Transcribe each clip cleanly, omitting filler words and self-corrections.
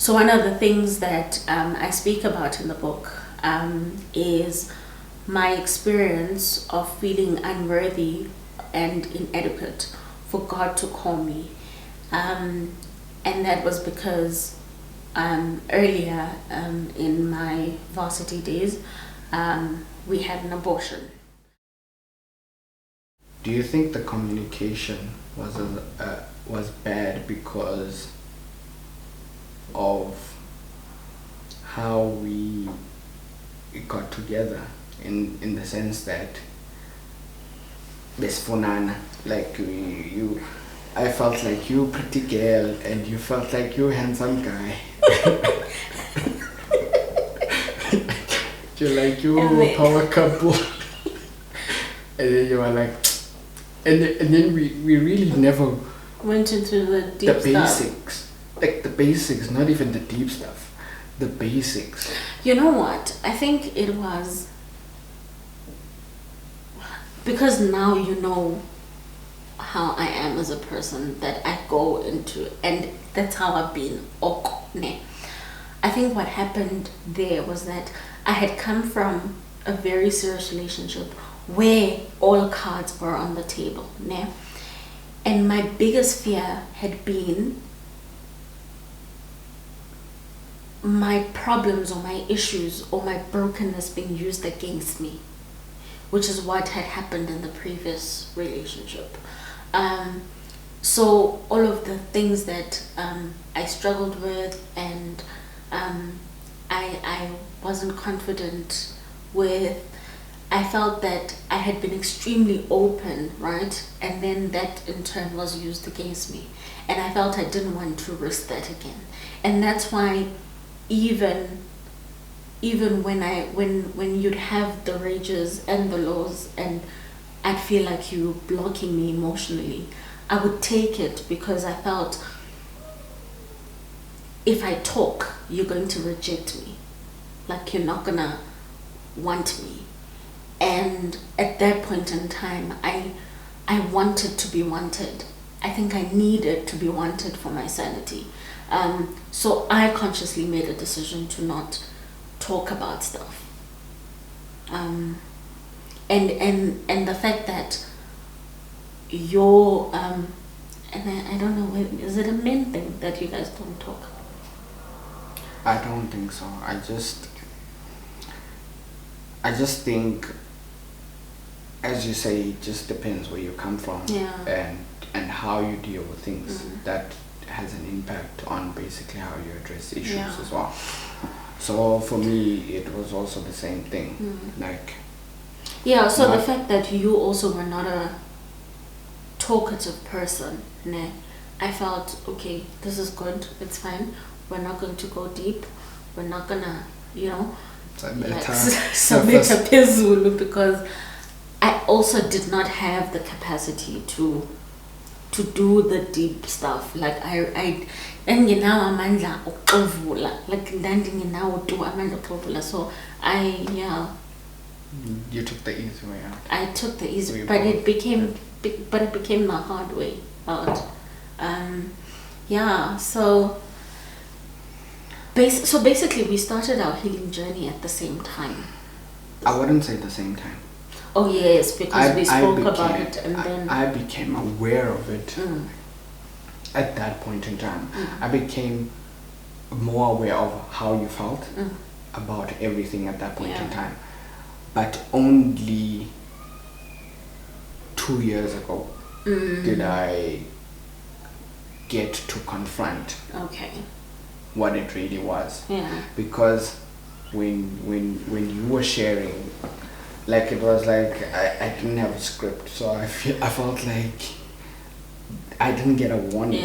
So one of the things that I speak about in the book is my experience of feeling unworthy and inadequate for God to call me. And that was because earlier in my varsity days, we had an abortion. Do you think the communication was bad because of how we got together, in the sense that besfonana, like I felt like you pretty girl and you felt like you handsome guy. You're like you power couple. And then you were like, and then we really never Went into the deep the basics stuff. like the basics, not even the deep stuff, the basics. You know what? I think it was because now you know how I am as a person, that I go into, and that's how I've been. I think what happened there was that I had come from a very serious relationship where all cards were on the table. And my biggest fear had been my problems or my issues or my brokenness being used against me, which is what had happened in the previous relationship. So all of the things that I struggled with and I wasn't confident with, I felt that I had been extremely open, right? And then that in turn was used against me. And I felt I didn't want to risk that again. And that's why even when you'd have the rages and the lows and I'd feel like you blocking me emotionally, I would take it because I felt if I talk, you're going to reject me. Like you're not gonna want me. And at that point in time, I wanted to be wanted. I think I needed to be wanted for my sanity. So I consciously made a decision to not talk about stuff. And the fact that you're, and I don't know, is it a men thing that you guys don't talk? I don't think so. I just think, as you say, it just depends where you come from. Yeah. And how you deal with things. That has an impact on basically how you address issues as well. So for me, it was also the same thing. Like, yeah, so the fact that you also were not a talkative person, I felt, okay, this is good, it's fine. We're not going to go deep. We're not gonna, submit a Pezulu, because I also did not have the capacity to do the deep stuff. Like I enginawo amandla okuxovula, like ndandingenawo tu amandla okuxovula. So you took the easy way out. I took the easy, but it became the hard way out. So basically we started our healing journey at the same time. I wouldn't say the same time. Oh yes, because we spoke about it, and then I became aware of it at that point in time. I became more aware of how you felt about everything at that point in time. But only 2 years ago did I get to confront what it really was. Because when you were sharing, like it was like I didn't have a script, so I felt like I didn't get a warning.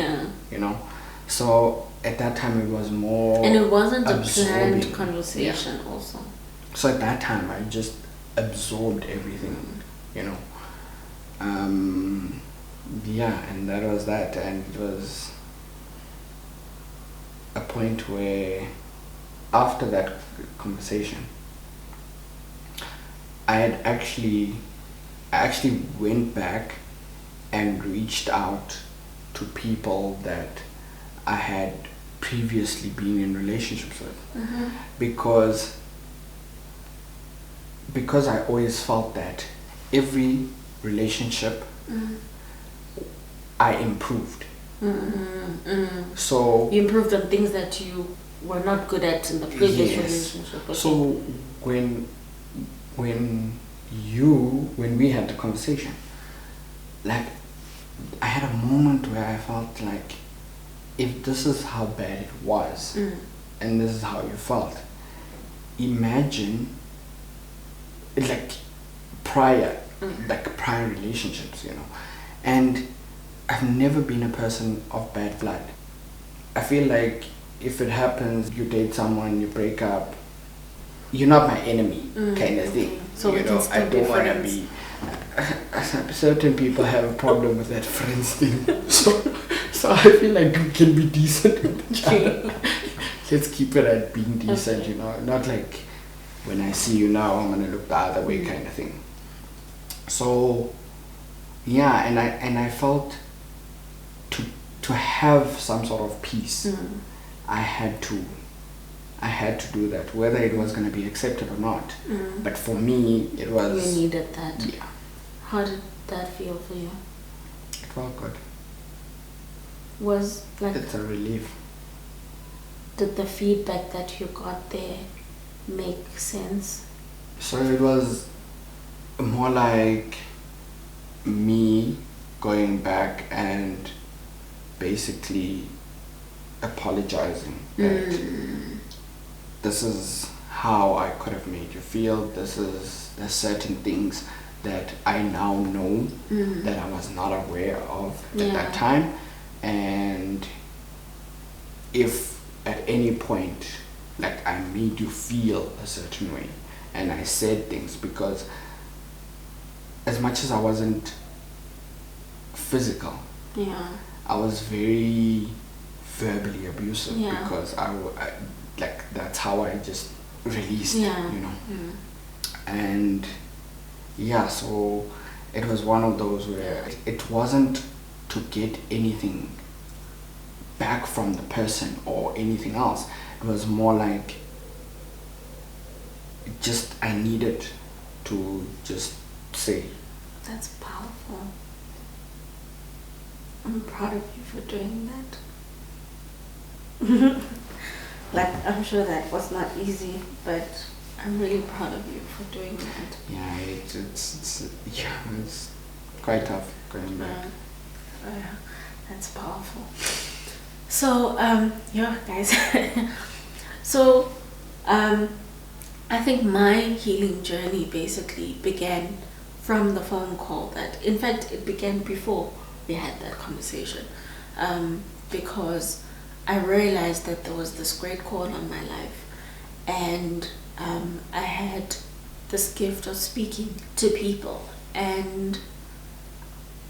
So at that time it was more, and it wasn't absorbing. A planned conversation also. So at that time I just absorbed everything, and that was that. And it was a point where after that conversation I actually went back and reached out to people that I had previously been in relationships with. Mm-hmm. Because I always felt that every relationship I improved. So you improved on things that you were not good at in the previous relationship. Okay. So when we had the conversation, like, I had a moment where I felt like, if this is how bad it was, and this is how you felt, imagine, like, prior relationships, you know. And I've never been a person of bad blood. I feel like if it happens, you date someone, you break up, you're not my enemy, kind of thing. So you know, I don't want to be. Certain people have a problem with that friends thing. So I feel like we can be decent with each other. Let's keep it at being decent, you know, not like when I see you now, I'm gonna look the other way, kind of thing. So yeah, and I felt to have some sort of peace, I had to do that, whether it was going to be accepted or not. But for me, it was. You needed that. Yeah. How did that feel for you? It felt good. Was like. It's a relief. Did the feedback that you got there make sense? So it was more like me going back and basically apologizing that this is how I could have made you feel. There's certain things that I now know that I was not aware of at that time, and if at any point, like, I made you feel a certain way and I said things, because as much as I wasn't physical, I was very verbally abusive, because I like, that's how I just released, you know. And so it was one of those where it wasn't to get anything back from the person or anything else. It was more like, just I needed to just say. That's powerful. I'm proud of you for doing that. Like, I'm sure that was not easy, but I'm really proud of you for doing that. Yeah, it's quite tough going back. Yeah, that's powerful. So, guys. So, I think my healing journey basically began from the phone call that, in fact, it began before we had that conversation, because I realized that there was this great call on my life, and I had this gift of speaking to people, and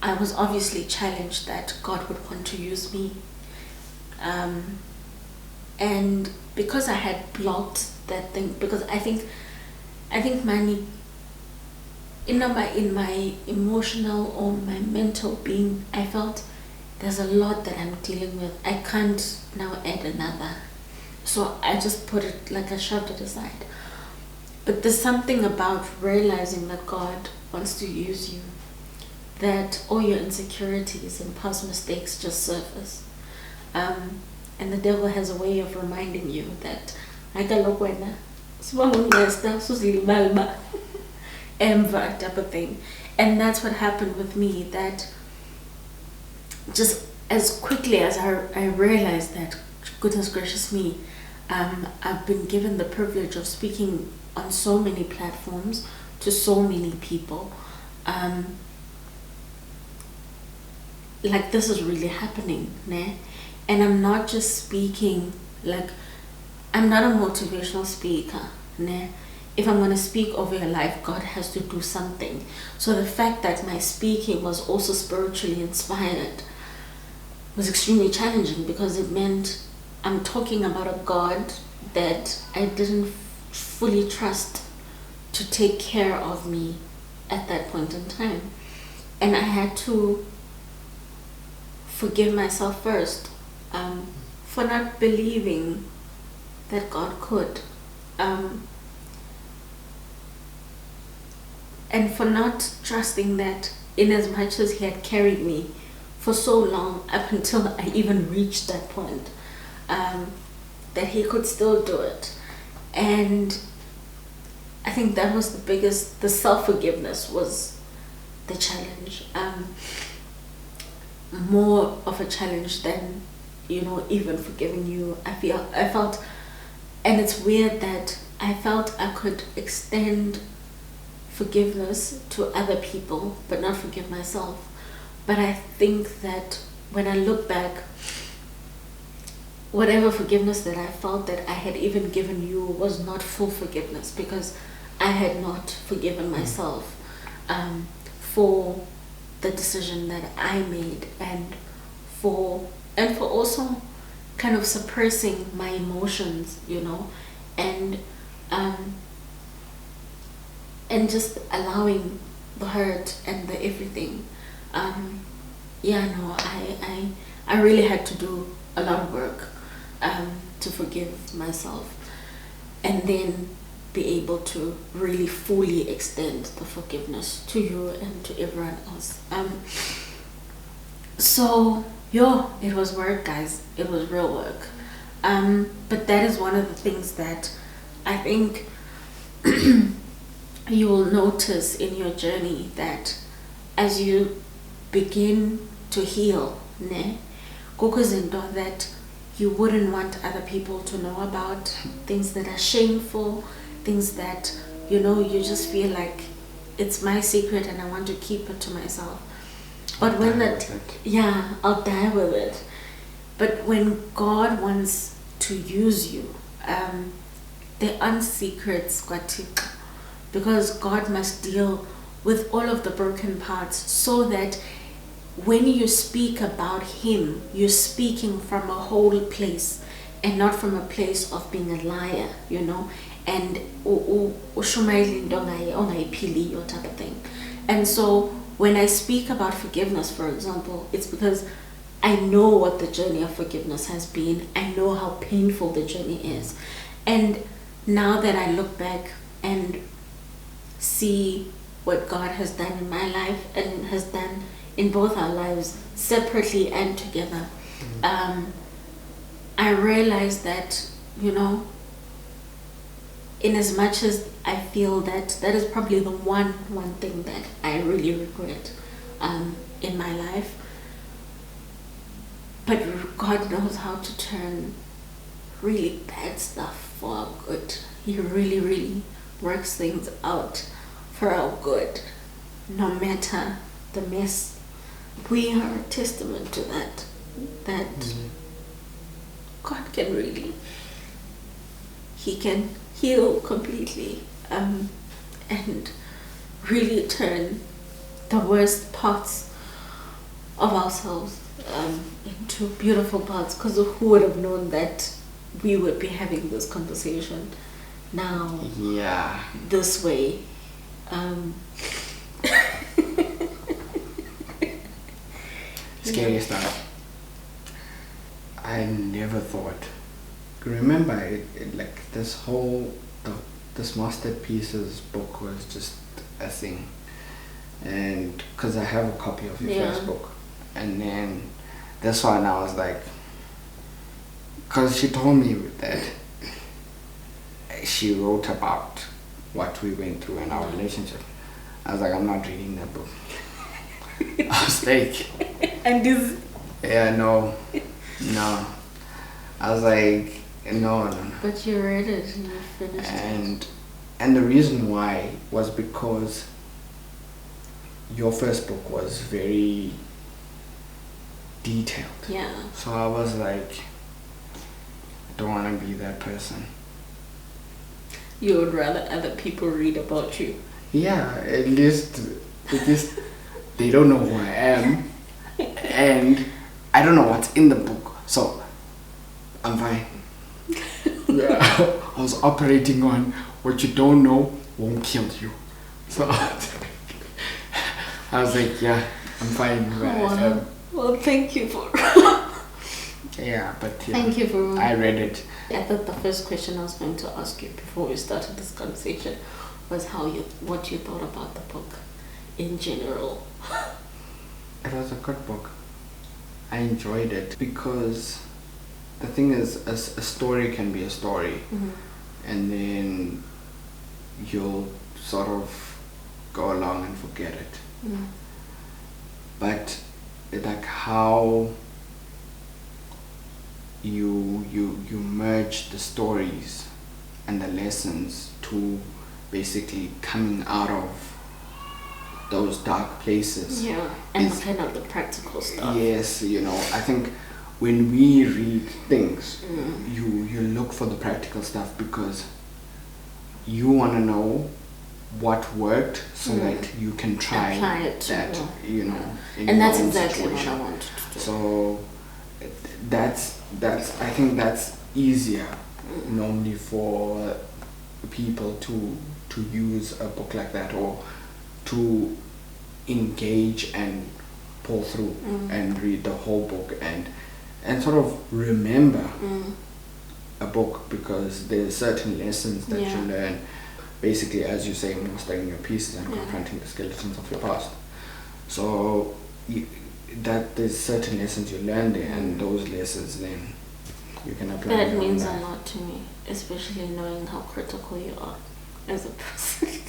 I was obviously challenged that God would want to use me, and because I had blocked that thing, because I think money, in my emotional or my mental being, I felt there's a lot that I'm dealing with. I can't now add another. So I just put it, like, I shoved it aside. But there's something about realizing that God wants to use you, that all your insecurities and past mistakes just surface. And the devil has a way of reminding you that emva type of thing. And that's what happened with me, that just as quickly as I realized that, goodness gracious me, I've been given the privilege of speaking on so many platforms to so many people. Like, this is really happening, né? And I'm not just speaking, like, I'm not a motivational speaker, né? If I'm going to speak over your life, God has to do something. So the fact that my speaking was also spiritually inspired was extremely challenging, because it meant I'm talking about a God that I didn't fully trust to take care of me at that point in time. And I had to forgive myself first, for not believing that God could, and for not trusting that in as much as he had carried me for so long up until I even reached that point, that he could still do it. And I think that was the self-forgiveness was the challenge, more of a challenge than, even forgiving you. I felt, and it's weird that I felt I could extend forgiveness to other people but not forgive myself. But I think that when I look back, whatever forgiveness that I felt that I had even given you was not full forgiveness, because I had not forgiven myself for the decision that I made, and for also kind of suppressing my emotions, and just allowing the hurt and the everything. I really had to do a lot of work to forgive myself, and then be able to really fully extend the forgiveness to you and to everyone else. It was work, guys. It was real work. But that is one of the things that I think you will notice in your journey, that as you begin to heal, that you wouldn't want other people to know about, things that are shameful, things that you just feel like it's my secret and I want to keep it to myself. But I'll die with it. But when God wants to use you, there aren't secrets, because God must deal with all of the broken parts, so that when you speak about him, you're speaking from a whole place and not from a place of being a liar, and type of thing. And so when I speak about forgiveness, for example, it's because I know what the journey of forgiveness has been. I know how painful the journey is. And now that I look back and see what God has done in my life and has done in both our lives, separately and together, I realize that, in as much as I feel that is probably the one thing that I really regret in my life, but God knows how to turn really bad stuff for our good. He really, really works things out for our good, no matter the mess. We are a testament to that God can really, he can heal completely, and really turn the worst parts of ourselves into beautiful parts. Because who would have known that we would be having this conversation now, this way. Scary stuff. I never thought. Remember, it like this whole this masterpieces book was just a thing, and because I have a copy of your first book, and then this one I was like, because she told me that she wrote about what we went through in our relationship. I was like, I'm not reading that book. I was like, and this. Yeah, no. I was like, no. But you read it and you finished it. And the reason why was because your first book was very detailed. Yeah. So I was like, I don't want to be that person. You would rather other people read about you. Yeah, at least they don't know who I am, and I don't know what's in the book, so I'm fine. I was operating on what you don't know won't kill you, so I was like, yeah, I'm fine. Well, thank you for Yeah, but thank you for. I read it. I thought the first question I was going to ask you before we started this conversation was what you thought about the book in general. It was a good book. I enjoyed it because the thing is, a story can be a story, and then you'll sort of go along and forget it. But like how you merge the stories and the lessons to basically coming out of those dark places. Yeah, and kind of the practical stuff. Yes, I think when we read things, you look for the practical stuff because you want to know what worked so that you can try it, that, in and that's your own exactly situation. what I wanted to do. So that's I think that's easier normally for people to use a book like that, or to engage and pull through and read the whole book and sort of remember a book, because there's certain lessons that you learn, basically, as you say, mastering your pieces and confronting the skeletons of your past. So that there's certain lessons you learn there, and those lessons then you can apply. That means a lot to me, especially knowing how critical you are as a person.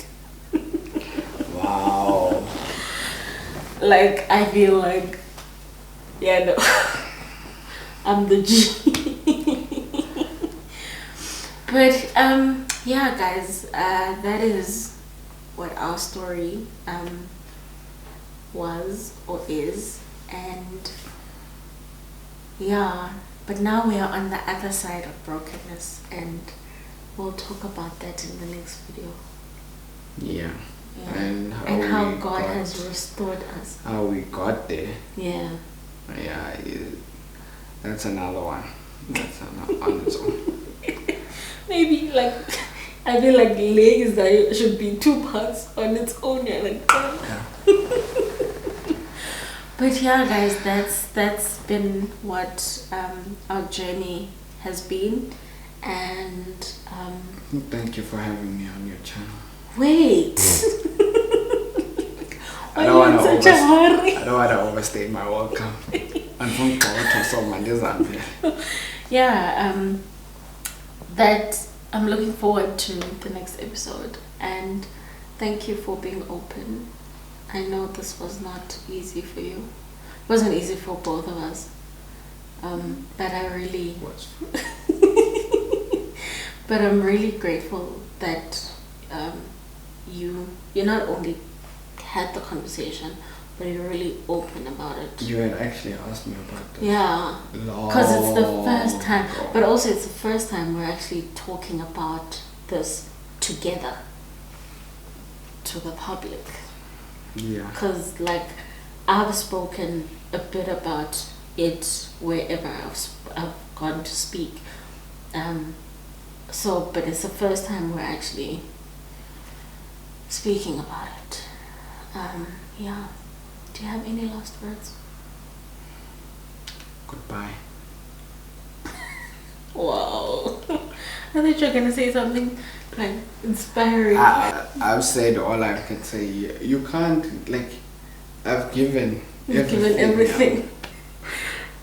Wow. Like, I feel like, I'm the G. But guys, that is what our story was or is, and but now we are on the other side of brokenness, and we'll talk about that in the next video. Yeah. And how God has restored us. How we got there. Yeah. Yeah, that's another one. That's on its own. Maybe I feel like legs that should be 2 parts on its own. But guys, that's been what our journey has been, and thank you for having me on your channel. Wait. I don't want to overstay my welcome. That I'm looking forward to the next episode, and thank you for being open. I know this was not easy for you. It wasn't easy for both of us. But I really was. But I'm really grateful that you not only had the conversation, but you're really open about it. You had actually asked me about this. Yeah, because it's the first time, but also it's the first time we're actually talking about this together to the public. Yeah. Because I've spoken a bit about it wherever I've gone to speak. But it's the first time we're actually speaking about it. Do you have any last words? Goodbye. Wow. I thought you were gonna say something inspiring. I've said all I can say. You can't I've given. You've given everything.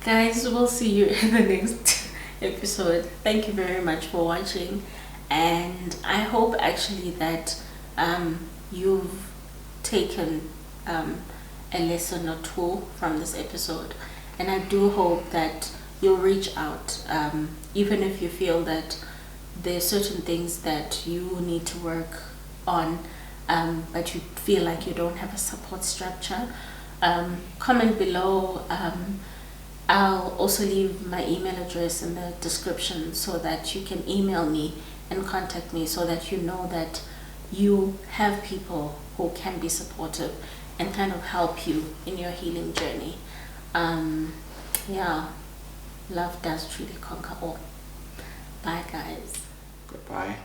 Guys, we'll see you in the next episode. Thank you very much for watching, and I hope actually that you've taken a lesson or two from this episode, and I do hope that you'll reach out, even if you feel that there's certain things that you need to work on, but you feel like you don't have a support structure. Comment below. I'll also leave my email address in the description so that you can email me and contact me, so that you know that you have people who can be supportive and kind of help you in your healing journey. Love does truly conquer all. Bye guys. Goodbye.